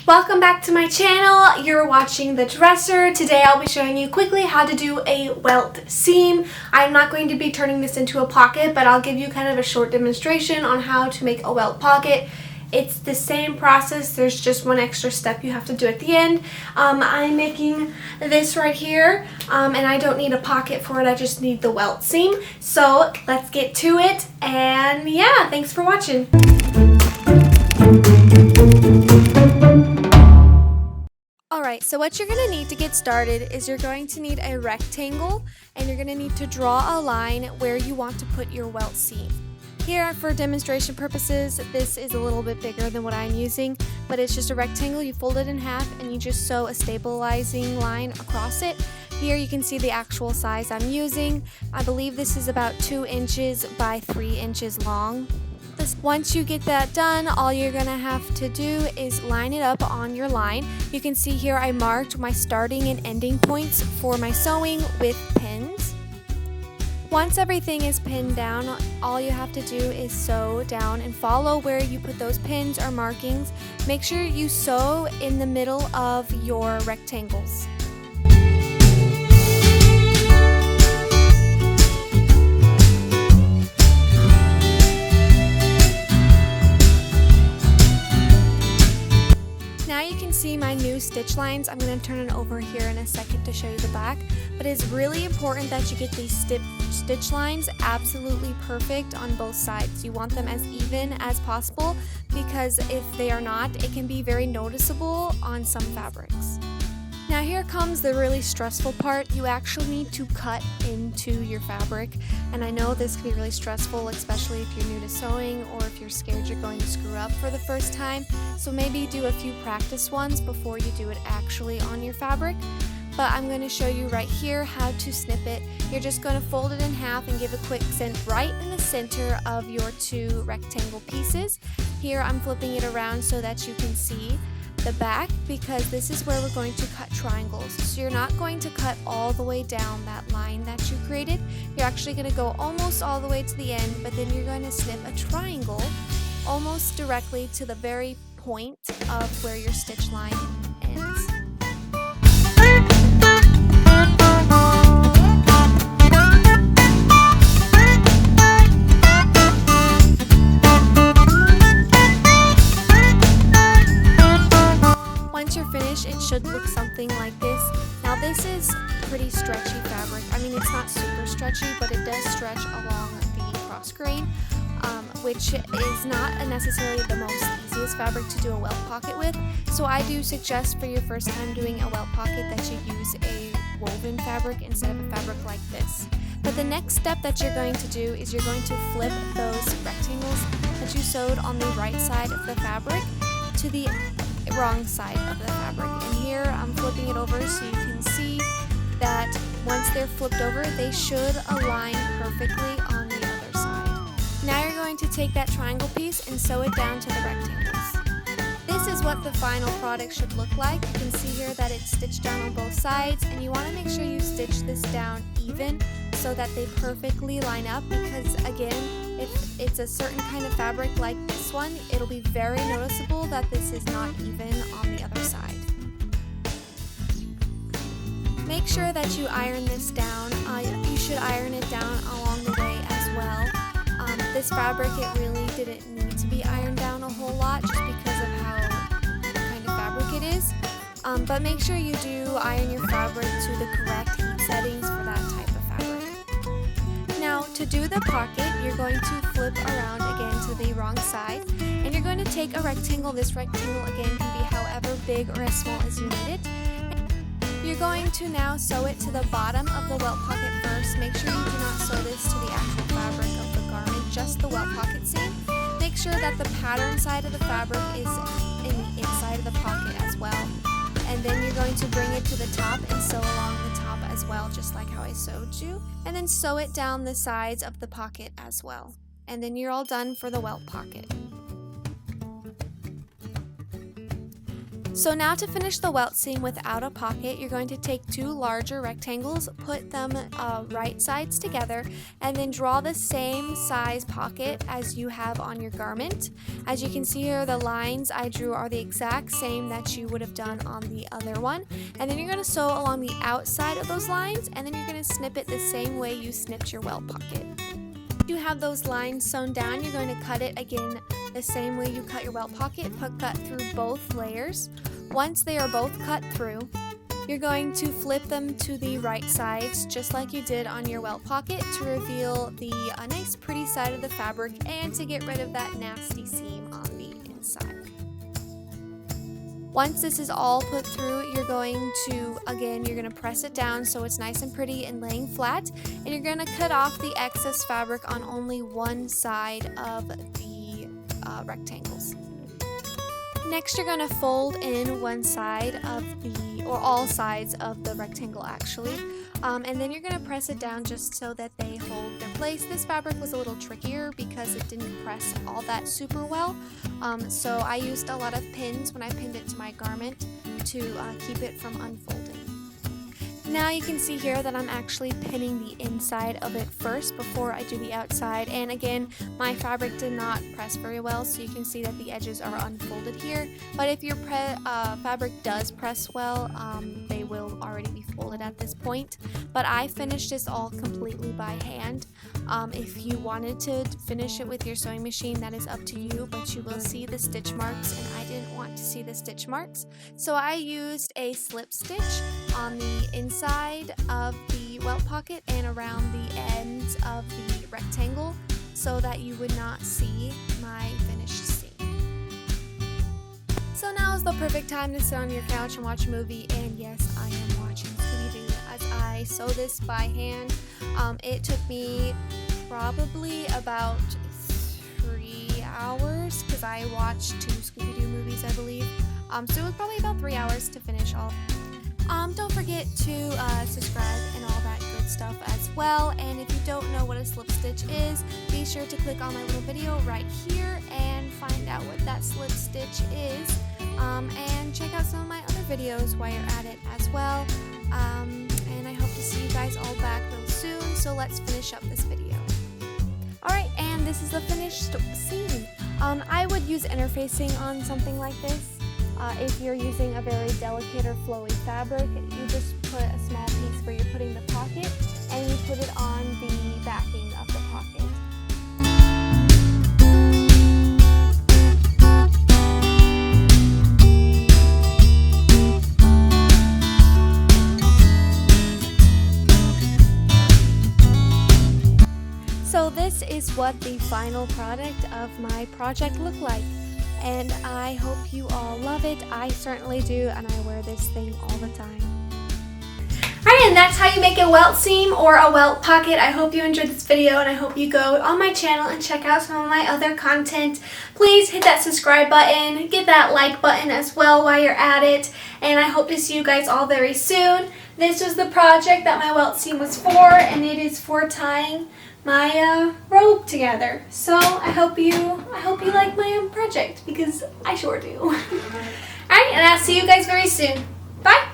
Welcome back to my channel. You're watching The Dresser. Today I'll be showing you quickly how to do a welt seam. I'm not going to be turning this into a pocket, but I'll give you kind of a short demonstration on how to make a welt pocket. It's the same process, there's just one extra step you have to do at the end. I'm making this right here, and I don't need a pocket for it, I just need the welt seam. So let's get to it, and yeah, thanks for watching. Alright, so what you're going to need to get started is you're going to need a rectangle, and you're going to need to draw a line where you want to put your welt seam. Here, for demonstration purposes, this is a little bit bigger than what I'm using, but it's just a rectangle. You fold it in half and you just sew a stabilizing line across it. Here you can see the actual size I'm using. I believe this is about 2 inches by 3 inches long. Once you get that done, all you're going to have to do is line it up on your line. You can see here I marked my starting and ending points for my sewing with pins. Once everything is pinned down, all you have to do is sew down and follow where you put those pins or markings. Make sure you sew in the middle of your rectangles. Now you can see my new stitch lines. I'm going to turn it over here in a second to show you the back, but it's really important that you get these stitch lines absolutely perfect on both sides. You want them as even as possible, because if they are not, it can be very noticeable on some fabrics. Now here comes the really stressful part. You actually need to cut into your fabric, and I know this can be really stressful, especially if you're new to sewing or if you're scared you're going to screw up for the first time. So maybe do a few practice ones before you do it actually on your fabric. But I'm going to show you right here how to snip it. You're just going to fold it in half and give a quick snip right in the center of your 2 rectangle pieces. Here I'm flipping it around so that you can see the back, because this is where we're going to cut triangles. So you're not going to cut all the way down that line that you created. You're actually going to go almost all the way to the end, but then you're going to snip a triangle almost directly to the very point of where your stitch line ends. It should look something like this. Now this is pretty stretchy fabric. I mean, it's not super stretchy, but it does stretch along the cross grain, which is not necessarily the most easiest fabric to do a welt pocket with. So I do suggest for your first time doing a welt pocket that you use a woven fabric instead of a fabric like this. But the next step that you're going to do is you're going to flip those rectangles that you sewed on the right side of the fabric to the wrong side of the fabric, and here I'm flipping it over so you can see that once they're flipped over, they should align perfectly on the other side. Now you're going to take that triangle piece and sew it down to the rectangles. This is what the final product should look like. You can see here that it's stitched down on both sides, and you want to make sure you stitch this down even so that they perfectly line up, because again, if it's a certain kind of fabric like this one, it'll be very noticeable that this is not even on the other side. Make sure that you iron this down. You should iron it down along the way as well. This fabric, it really didn't need to be ironed down a whole lot just because of how kind of fabric it is. But make sure you do iron your fabric to the correct heat settings for that type of fabric. Now, to do the pocket, you're going to flip around again to the wrong side, and you're going to take a rectangle. This rectangle again can be however big or as small as you need it. You're going to now sew it to the bottom of the welt pocket first. Make sure you do not sew this to the actual fabric of the garment, just the welt pocket seam. Make sure that the pattern side of the fabric is inside of the pocket as well. And then you're going to bring it to the top and sew along the top as well, just like how I sewed you. And then sew it down the sides of the pocket as well. And then you're all done for the welt pocket. So now to finish the welt seam without a pocket, you're going to take 2 larger rectangles, put them right sides together, and then draw the same size pocket as you have on your garment. As you can see here, the lines I drew are the exact same that you would have done on the other one. And then you're going to sew along the outside of those lines, and then you're going to snip it the same way you snipped your welt pocket. You have those lines sewn down, you're going to cut it again the same way you cut your welt pocket, cut through both layers. Once they are both cut through, you're going to flip them to the right sides just like you did on your welt pocket to reveal the nice pretty side of the fabric and to get rid of that nasty seam on the inside. Once this is all put through, you're going to press it down so it's nice and pretty and laying flat, and you're going to cut off the excess fabric on only one side of the rectangles. Next, you're going to fold in one side of or all sides of the rectangle actually, and then you're going to press it down just so that they hold their place. This fabric was a little trickier because it didn't press all that super well, so I used a lot of pins when I pinned it to my garment to keep it from unfolding. Now you can see here that I'm actually pinning the inside of it first before I do the outside, and again my fabric did not press very well, so you can see that the edges are unfolded here, but if your fabric does press well, they will already be folded at this point. But I finished this all completely by hand. If you wanted to finish it with your sewing machine, that is up to you, but you will see the stitch marks, and I didn't want to see the stitch marks, so I used a slip stitch on the inside of the welt pocket and around the ends of the rectangle so that you would not see my finished seam. So now is the perfect time to sit on your couch and watch a movie, and yes, I am watching Scooby-Doo as I sew this by hand. It took me probably about 3 hours because I watched 2 Scooby-Doo movies, I believe. So it was probably about 3 hours to finish all. Don't forget to subscribe and all that good stuff as well. And if you don't know what a slip stitch is, be sure to click on my little video right here and find out what that slip stitch is. And check out some of my other videos while you're at it as well. And I hope to see you guys all back real soon. So let's finish up this video. Alright, and this is the finished seam. I would use interfacing on something like this. If you're using a very delicate or flowy fabric, you just put a small piece where you're putting the pocket, and you put it on the backing of the pocket. So this is what the final product of my project looked like. And I hope you all love it. I certainly do, and I wear this thing all the time. Alright, and that's how you make a welt seam or a welt pocket. I hope you enjoyed this video, and I hope you go on my channel and check out some of my other content. Please hit that subscribe button, get that like button as well while you're at it, and I hope to see you guys all very soon. This was the project that my welt seam was for, and it is for tying my robe together. So I hope you like my project, because I sure do. Alright, and I'll see you guys very soon. Bye!